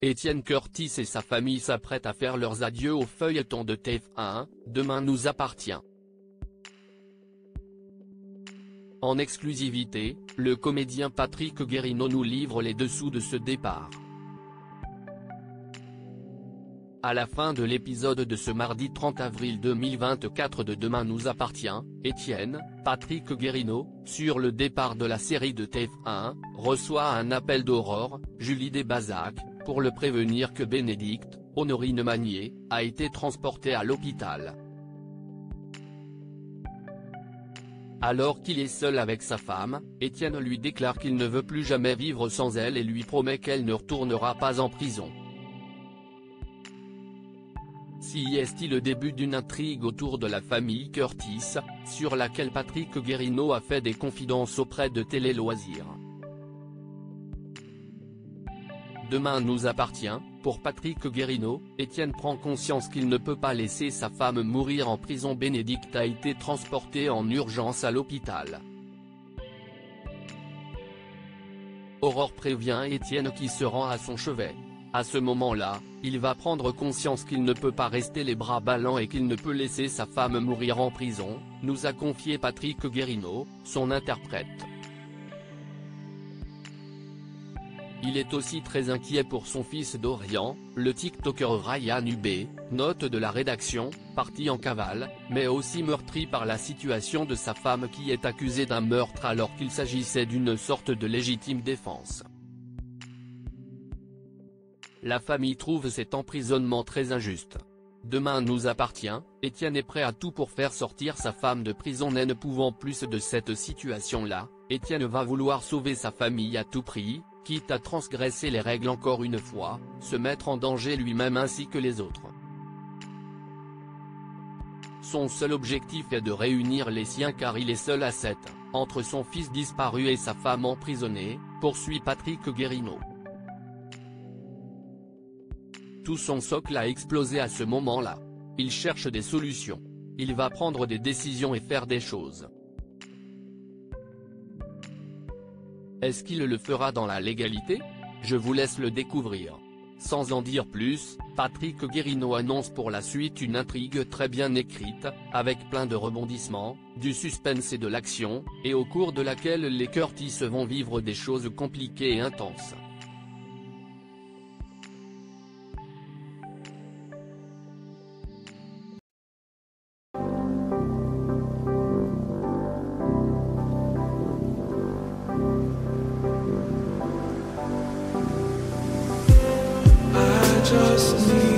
Étienne Curtis et sa famille s'apprêtent à faire leurs adieux au feuilleton de TF1, Demain nous appartient. En exclusivité, le comédien Patrick Guérinot nous livre les dessous de ce départ. À la fin de l'épisode de ce mardi 30 avril 2024 de Demain nous appartient, Étienne, Patrick Guérinot, sur le départ de la série de TF1, reçoit un appel d'Aurore, Julie Desbazac, pour le prévenir que Bénédicte, Honorine Magnier, a été transportée à l'hôpital. Alors qu'il est seul avec sa femme, Étienne lui déclare qu'il ne veut plus jamais vivre sans elle et lui promet qu'elle ne retournera pas en prison. Si est-il le début d'une intrigue autour de la famille Curtis, sur laquelle Patrick Guérinot a fait des confidences auprès de Télé Loisirs. Demain nous appartient, pour Patrick Guérinot, Étienne prend conscience qu'il ne peut pas laisser sa femme mourir en prison. Bénédicte a été transportée en urgence à l'hôpital. Aurore prévient Étienne qui se rend à son chevet. À ce moment-là, il va prendre conscience qu'il ne peut pas rester les bras ballants et qu'il ne peut laisser sa femme mourir en prison, nous a confié Patrick Guérinot, son interprète. Il est aussi très inquiet pour son fils Dorian, le tiktoker Ryan Hubé, note de la rédaction, parti en cavale, mais aussi meurtri par la situation de sa femme qui est accusée d'un meurtre alors qu'il s'agissait d'une sorte de légitime défense. La famille trouve cet emprisonnement très injuste. Demain nous appartient, Étienne est prêt à tout pour faire sortir sa femme de prison. Ne pouvant plus de cette situation-là, Étienne va vouloir sauver sa famille à tout prix, quitte à transgresser les règles encore une fois, se mettre en danger lui-même ainsi que les autres. Son seul objectif est de réunir les siens car il est seul à 7, entre son fils disparu et sa femme emprisonnée, poursuit Patrick Guérinot. Tout son socle a explosé à ce moment-là. Il cherche des solutions. Il va prendre des décisions et faire des choses. Est-ce qu'il le fera dans la légalité? Je vous laisse le découvrir. Sans en dire plus, Patrick Guérinot annonce pour la suite une intrigue très bien écrite, avec plein de rebondissements, du suspense et de l'action, et au cours de laquelle les Curtis vont vivre des choses compliquées et intenses. Just need